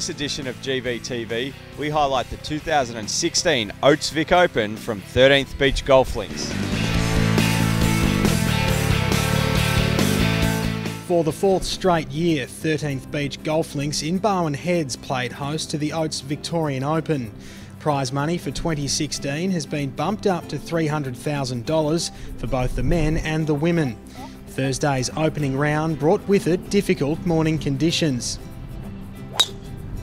this edition of GVTV, we highlight the 2016 Oates Vic Open from 13th Beach Golf Links. For the fourth straight year, 13th Beach Golf Links in Barwon Heads played host to the Oates Victorian Open. Prize money for 2016 has been bumped up to $300,000 for both the men and the women. Thursday's opening round brought with it difficult morning conditions.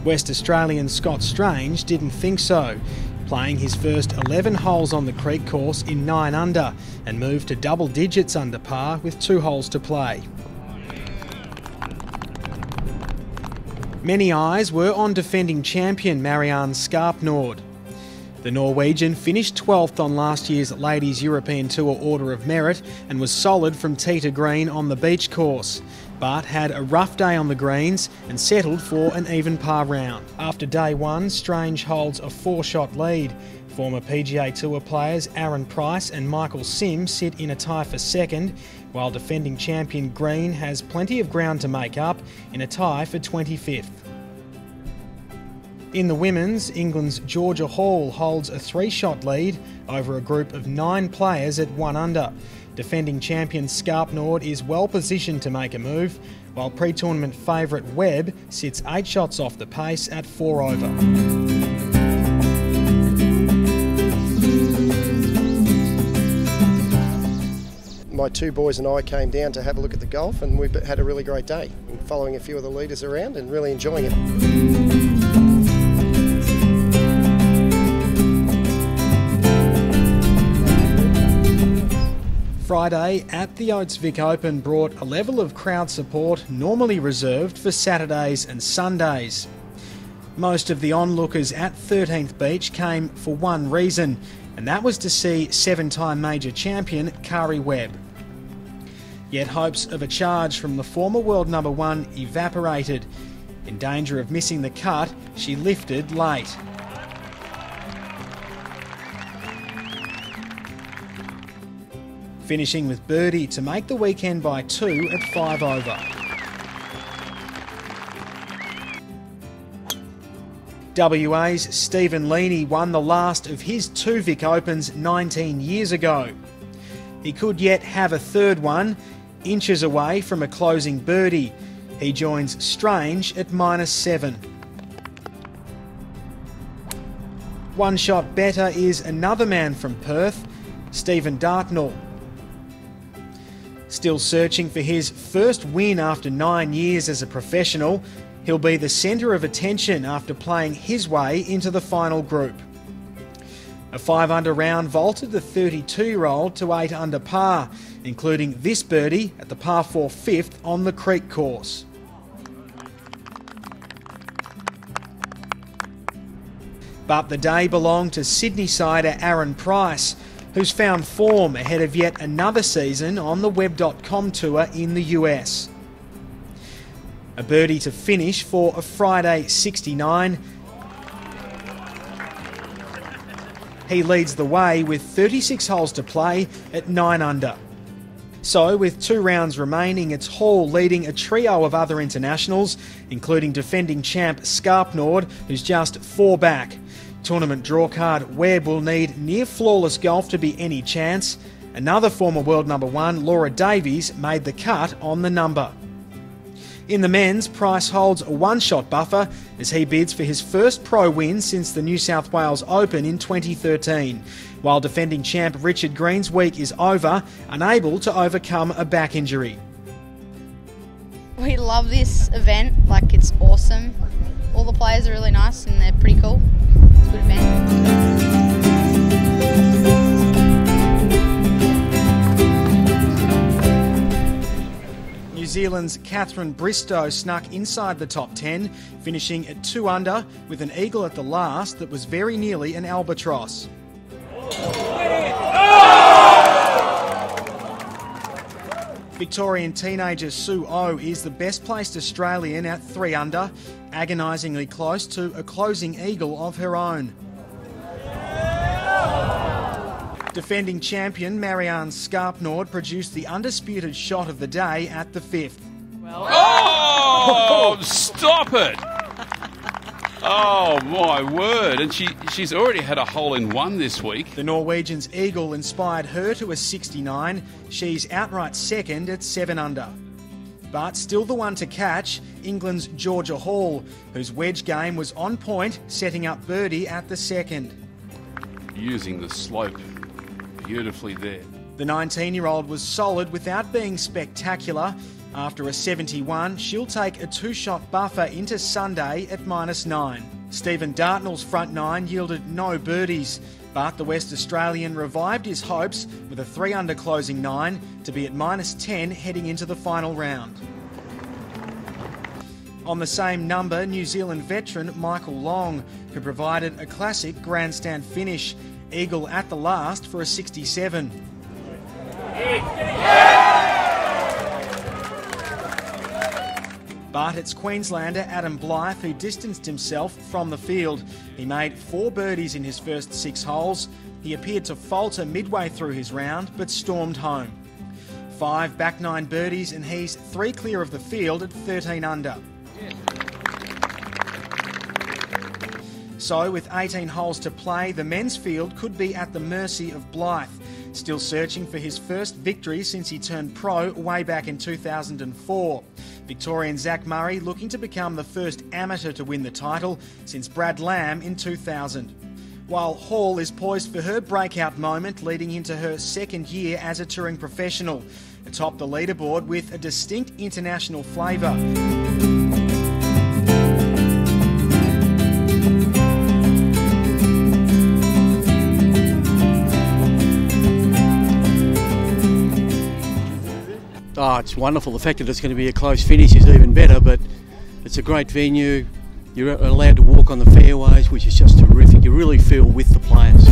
West Australian Scott Strange didn't think so, playing his first 11 holes on the creek course in 9 under and moved to double digits under par with 2 holes to play. Many eyes were on defending champion Marianne Skarpnord. The Norwegian finished 12th on last year's Ladies European Tour Order of Merit and was solid from tee to green on the beach course, but had a rough day on the greens and settled for an even par round. After day one, Strange holds a 4-shot lead. Former PGA Tour players Aaron Price and Michael Sim sit in a tie for second, while defending champion Green has plenty of ground to make up in a tie for 25th. In the women's, England's Georgia Hall holds a 3-shot lead over a group of 9 players at 1 under. Defending champion Skarpnord is well positioned to make a move, while pre-tournament favourite Webb sits 8 shots off the pace at 4 over. My 2 boys and I came down to have a look at the golf, and we had a really great day, following a few of the leaders around and really enjoying it. Friday at the Oates Vic Open brought a level of crowd support normally reserved for Saturdays and Sundays. Most of the onlookers at 13th Beach came for one reason, and that was to see 7-time major champion Kari Webb. Yet hopes of a charge from the former world number 1 evaporated. In danger of missing the cut, she lifted late. Finishing with birdie to make the weekend by 2 at 5 over. WA's Stephen Leaney won the last of his 2 Vic Opens 19 years ago. He could yet have a third one, inches away from a closing birdie. He joins Strange at -7. 1 shot better is another man from Perth, Stephen Dartnell. Still searching for his first win after 9 years as a professional, he'll be the centre of attention after playing his way into the final group. A 5 under round vaulted the 32-year-old to 8 under par, including this birdie at the par 4 5th on the creek course. But the day belonged to Sydney-sider Aaron Price, who's found form ahead of yet another season on the Web.com tour in the US. A birdie to finish for a Friday 69. He leads the way with 36 holes to play at 9 under. So, with 2 rounds remaining, it's Hall leading a trio of other internationals, including defending champ Skarpnord, who's just 4 back. Tournament drawcard Webb will need near-flawless golf to be any chance. Another former world number 1, Laura Davies, made the cut on the number. In the men's, Price holds a 1-shot buffer as he bids for his first pro win since the New South Wales Open in 2013, while defending champ Richard Green's week is over, unable to overcome a back injury. We love this event, it's awesome. All the players are really nice and they're pretty cool. It's a good event. New Zealand's Catherine Bristow snuck inside the top 10, finishing at 2 under with an eagle at the last that was very nearly an albatross. Victorian teenager Sue O is the best placed Australian at 3 under, agonisingly close to a closing eagle of her own. Defending champion Marianne Skarpnord produced the undisputed shot of the day at the 5th. Oh, stop it! Oh, my word. And she's already had a hole-in-one this week. The Norwegian's eagle inspired her to a 69. She's outright second at 7 under. But still the one to catch, England's Georgia Hall, whose wedge game was on point, setting up birdie at the second. Using the slope beautifully there. The 19-year-old was solid without being spectacular. After a 71, she'll take a 2-shot buffer into Sunday at -9. Stephen Dartnell's front 9 yielded no birdies, but the West Australian revived his hopes with a 3-under closing 9 to be at -10 heading into the final round. On the same number, New Zealand veteran Michael Long, who provided a classic grandstand finish, eagle at the last for a 67. But it's Queenslander Adam Blythe who distanced himself from the field. He made 4 birdies in his first 6 holes. He appeared to falter midway through his round, but stormed home. 5 back 9 birdies and he's 3 clear of the field at 13 under. So with 18 holes to play, the men's field could be at the mercy of Blythe, still searching for his first victory since he turned pro way back in 2004. Victorian Zach Murray looking to become the first amateur to win the title since Brad Lamb in 2000. While Hall is poised for her breakout moment leading into her second year as a touring professional, atop the leaderboard with a distinct international flavour. Oh, it's wonderful. The fact that it's going to be a close finish is even better, but it's a great venue. You're allowed to walk on the fairways, which is just terrific. You really feel with the players.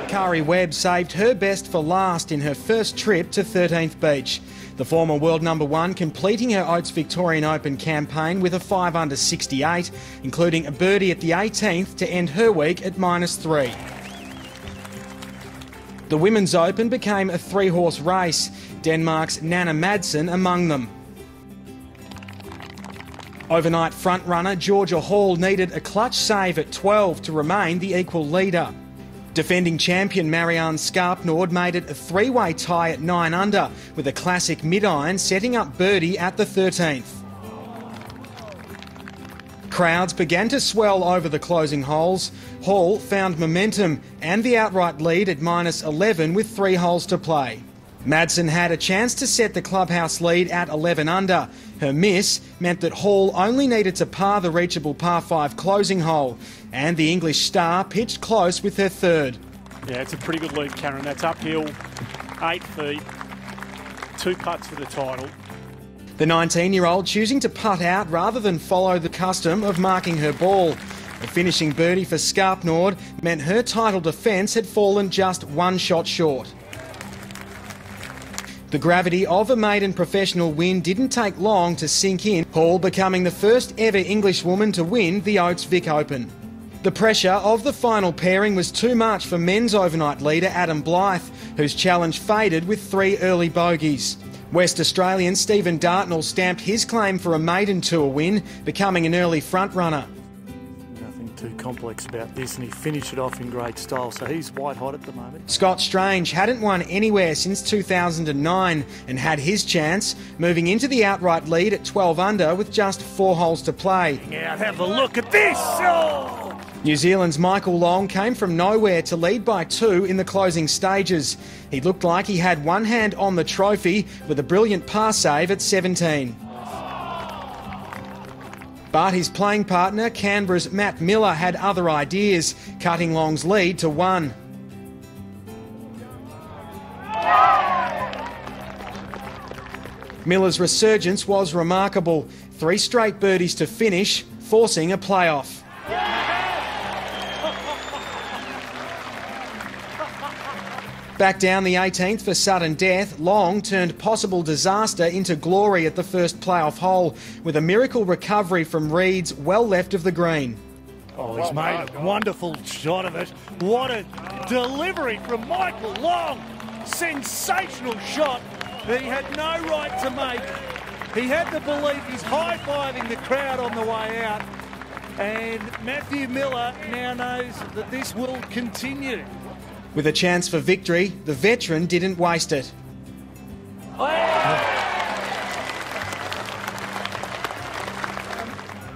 Kari Webb saved her best for last in her first trip to 13th Beach. The former world number 1 completing her Oates Victorian Open campaign with a 5-under 68, including a birdie at the 18th to end her week at -3. The Women's Open became a 3-horse race, Denmark's Nanna Madsen among them. Overnight frontrunner Georgia Hall needed a clutch save at 12 to remain the equal leader. Defending champion Marianne Skarpnord made it a 3-way tie at 9 under with a classic mid-iron setting up birdie at the 13th. Crowds began to swell over the closing holes. Hall found momentum and the outright lead at -11 with 3 holes to play. Madsen had a chance to set the clubhouse lead at 11 under. Her miss meant that Hall only needed to par the reachable par 5 closing hole, and the English star pitched close with her 3rd. Yeah, it's a pretty good lead, Karen. That's uphill, 8 feet, 2 putts for the title. The 19-year-old choosing to putt out rather than follow the custom of marking her ball. A finishing birdie for Skarpnord meant her title defence had fallen just 1 shot short. The gravity of a maiden professional win didn't take long to sink in, Hall becoming the first ever English woman to win the Oates Vic Open. The pressure of the final pairing was too much for men's overnight leader Adam Blythe, whose challenge faded with 3 early bogeys. West Australian Stephen Dartnell stamped his claim for a maiden tour win, becoming an early front-runner. Nothing too complex about this, and he finished it off in great style, so he's white hot at the moment. Scott Strange hadn't won anywhere since 2009 and had his chance, moving into the outright lead at 12 under with just 4 holes to play. Yeah, have a look at this! Oh! New Zealand's Michael Long came from nowhere to lead by 2 in the closing stages. He looked like he had one hand on the trophy with a brilliant par save at 17. But his playing partner, Canberra's Matt Miller, had other ideas, cutting Long's lead to 1. Miller's resurgence was remarkable. 3 straight birdies to finish, forcing a playoff. Back down the 18th for sudden death, Long turned possible disaster into glory at the first playoff hole with a miracle recovery from Reeds well left of the green. Oh, he's made a wonderful shot of it. What a delivery from Michael Long. Sensational shot that he had no right to make. He had the belief. He's high-fiving the crowd on the way out. And Matthew Miller now knows that this will continue. With a chance for victory, the veteran didn't waste it.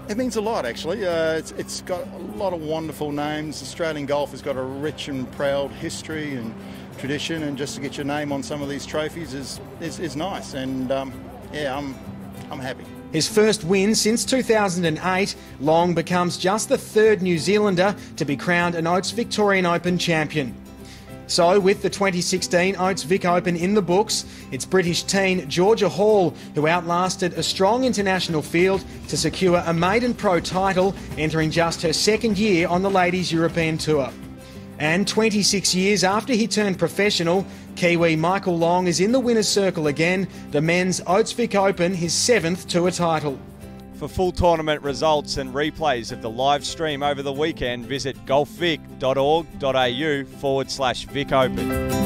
It means a lot, actually. It's got a lot of wonderful names. Australian golf has got a rich and proud history and tradition, and just to get your name on some of these trophies is nice. And yeah, I'm happy. His first win since 2008, Long becomes just the third New Zealander to be crowned an Oates Victorian Open champion. So, with the 2016 Oates Vic Open in the books, it's British teen Georgia Hall who outlasted a strong international field to secure a maiden pro title, entering just her second year on the Ladies European Tour. And 26 years after he turned professional, Kiwi Michael Long is in the winner's circle again, the men's Oates Vic Open, his 7th tour title. For full tournament results and replays of the live stream over the weekend, visit golfvic.org.au/Vic Open.